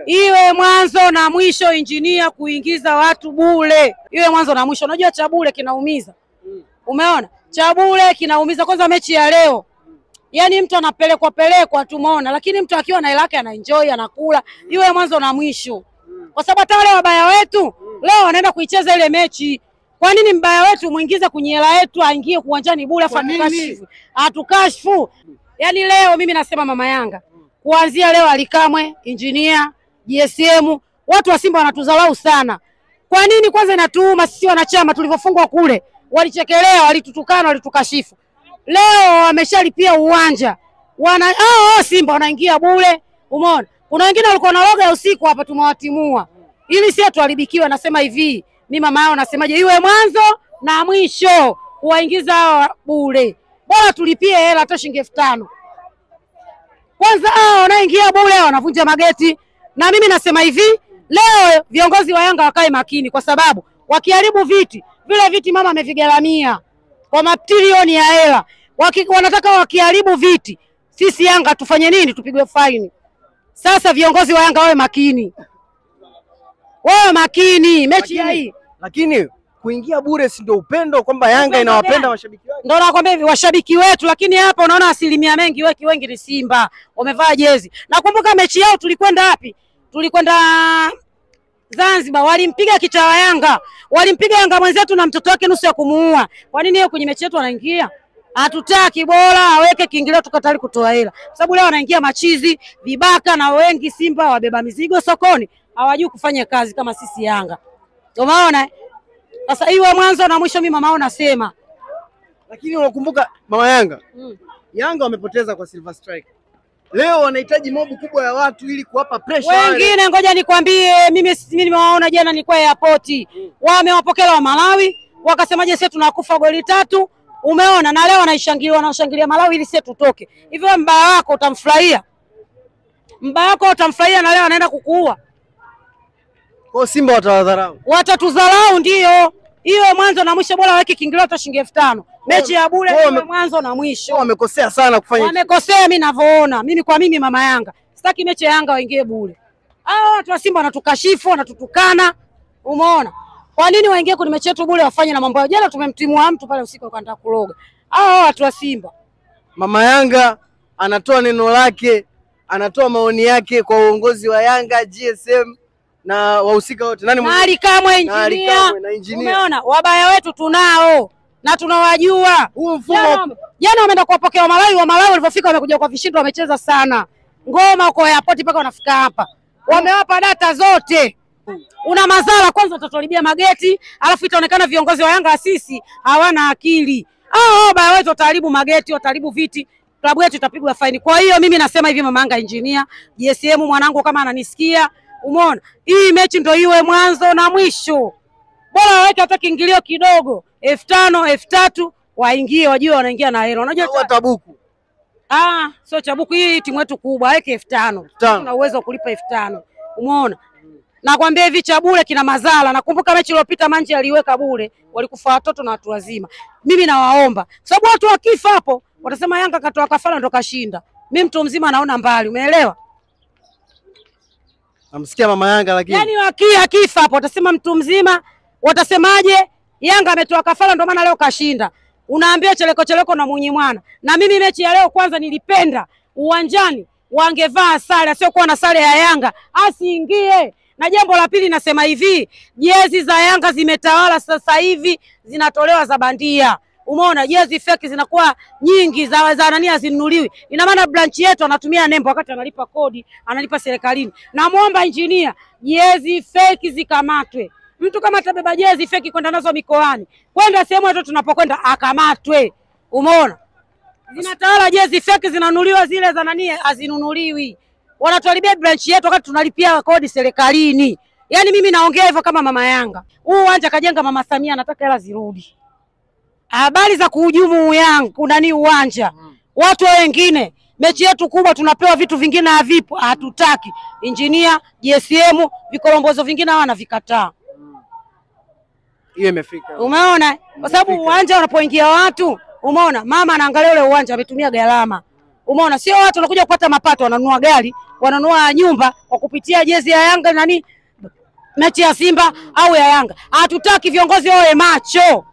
Iwe mwanzo na mwisho injinia kuingiza watu bure. Iwe mwanzo na mwisho. Unajua cha bure kinaumiza. Umeona? Cha bure kinaumiza. Kwanza mechi ya leo. Yaani mtu anapelekwa tumeona, lakini mtu akiwa na hela yake anaenjoy, anakula. Iwe mwanzo na mwisho. Kwa sababu hata wale wabaya wetu leo wanaenda kuicheza ile mechi. Kwa nini mbaya wetu muingize kwenye hela yetu aingie uwanjani bure afa tukashifu? Atukashfu. Yaani leo mimi nasema mama Yanga, kuanzia leo Alikamwe, Engineer, GSM, watu wa Simba wanatuzalau sana. Kwa nini kwanza inatuuma sisi wanachama tulivyofungwa kule? Walichekelea, walitutukana, walitukashifu. Leo wameshalipia uwanja. Simba wanaingia bure. Umeona? Kuna wengine walikuwa na loga ya usiku hapa tumewatimua. Ili sisi tuharibikiwe. Nasema hivi, mimi mama yao nasemaje, iwe mwanzo na mwisho kuwaingiza hao bure. Bora tulipie hela hata shilingi 5,000. Kwanza wanaingia bure wanavunja mageti. Na mimi nasema hivi, leo viongozi wa Yanga wakae makini kwa sababu wakiharibu viti, vile viti mama amevigaramia kwa matrilioni ya hela. Wanataka wakiharibu viti, sisi Yanga tufanye nini? Tupigwe faini. Sasa viongozi wa Yanga wawe makini. Wawe makini mechi hii. Lakini kuingia bure si ndio upendo kwamba Yanga inawapenda mashabiki wake? Ndio nakwambia hivi washabiki wetu, lakini hapa unaona asilimia wengi ni Simba. Wamevaa jezi. Nakumbuka mechi yao tulikwenda wapi? Tulikwenda Zanzibar, walimpiga kichawa Yanga. Walimpiga Yanga mwenzetu na mtoto wake nusu ya kumuua. Kwa nini yeye kwenye mechi yetu anaingia? Hatutaki, bora aweke kiingilio tukatali kutoa hela. Sababu leo anaingia machizi, vibaka na wengi Simba wabeba mizigo sokoni. Hawajui kufanya kazi kama sisi Yanga. Umeona? Sasa iwe mwanzo na mwisho mimi mama nasema. Lakini unakumbuka mama Yanga? Yanga wamepoteza kwa Silver Strike. Leo wanahitaji mobu kubwa ya watu ili kuwapa pressure. Wengine ngoja nikwambie, mimi nimewaona jana nilikuwa airport. Wamewapokea wa Malawi, wakasemaje sisi tunakufa goli 3. Umeona? Na leo wanashangilia Malawi ili sisi tutoke. Hivyo mbaya wako utamfurahia. Mbaya wako utamfurahia na leo anaenda kukuua. Kwa Simba watawadharau. Watatudharau ndio. Iwe mwanzo na mwisho, bora weke kiingilio hata shilingi 5,000. Mechi ya bure iwe mwanzo na mwisho. Wamekosea sana kufanya. Wamekosea mimi ninavyoona. Mimi kwa mimi mama Yanga, sitaki mechi ya Yanga waingie bure. Watu wa Simba wanatukashifu, wanatutukana. Umeona? Kwa nini waingie kwenye mechi yetu bure wafanye na mambo yao? Jana tumemtimua mtu pale usiku akaenda kuloga. Watu wa Simba. Mama Yanga anatoa neno lake, anatoa maoni yake kwa uongozi wa Yanga, GSM na wahusika wote. Nani mwenye? Alikamwe, Engineer. Umeona? Wabaya wetu tunao na tunawajua. Huu mfumo jana wameenda kuwapokea wa Malawi walipofika wamekuja kwa vishindo, wamecheza sana. Ngoma kwa airport mpaka wanafika hapa. Wamewapa data zote. Una madhara kwanza utatolibia mageti, alafu itaonekana viongozi wa Yanga sisi hawana akili. Baya wetu wataharibu mageti, wataharibu viti, klabu yetu itapigwa faini. Kwa hiyo mimi nasema hivi mama Yanga, Engineer, GSM mwanangu kama ananisikia, umeona? Hii mechi ndio iwe mwanzo na mwisho. Bora waweke hata kiingilio kidogo, 5,000, 3,000 waingie wajue wanaingia na hela. Unajua tabuku. Sio chabuku, hii timu yetu kubwa, weke 5,000. Tuna uwezo wa kulipa 5,000. Umeona? Nakwambia hivi cha bure kina madhara. Nakumbuka mechi iliyopita Manji aliweka bure, walikufa watoto na watu wazima. Mimi nawaomba, sababu watu wakifa hapo watasema Yanga katoa kafara ndo kashinda. Mimi mtu mzima naona mbali, umeelewa? Namsikia mama Yanga lakini. Yaani akifa hapo watasema mtu mzima, watasemaje Yanga ametoa kafara ndo maana leo kashinda. Unaambia cheleko na munyi mwana. Na mimi mechi ya leo kwanza nilipenda uwanjani wangevaa sare, sio kuwa na sare ya Yanga, asiingie. Na jambo la pili nasema hivi, jezi za Yanga zimetawala sasa hivi, zinatolewa za bandia. Umeona? Jezi fake zinakuwa nyingi, za nani hazinunuliwi. Ina maana branch yetu anatumia nembo wakati analipa kodi, analipa serikalini. Namuomba Engineer, jezi fake zikamatwe. Mtu kama atabeba jezi fake kwenda nazo mikoani, kwenda sehemu yote tunapokwenda akamatwe. Umeona? Zinatawala jezi fake, zinanunuliwa, zile za nani hazinunuliwi. Wanatuharibia branch yetu wakati tunalipia kodi serikalini. Yaani mimi naongea hivyo kama mama Yanga. Huu uwanja kajenga Mama Samia, anataka hela zirudi. Habari za kuhujumu Yanga, kunani uwanja. Watu wengine, mechi yetu kubwa tunapewa vitu vingine havipo, hatutaki. Engineer, GSM, vikolombozo vingine hawana vikataa. Hiyo imefika. Umeona? Kwa sababu uwanja unapoingia watu, umeona? Mama anaangalia ule uwanja ametumia gharama. Umeona, sio watu wanakuja kupata mapato, wananunua gari, wananunua nyumba kwa kupitia jezi ya Yanga mechi ya Simba au ya Yanga. Hatutaki viongozi wawe macho.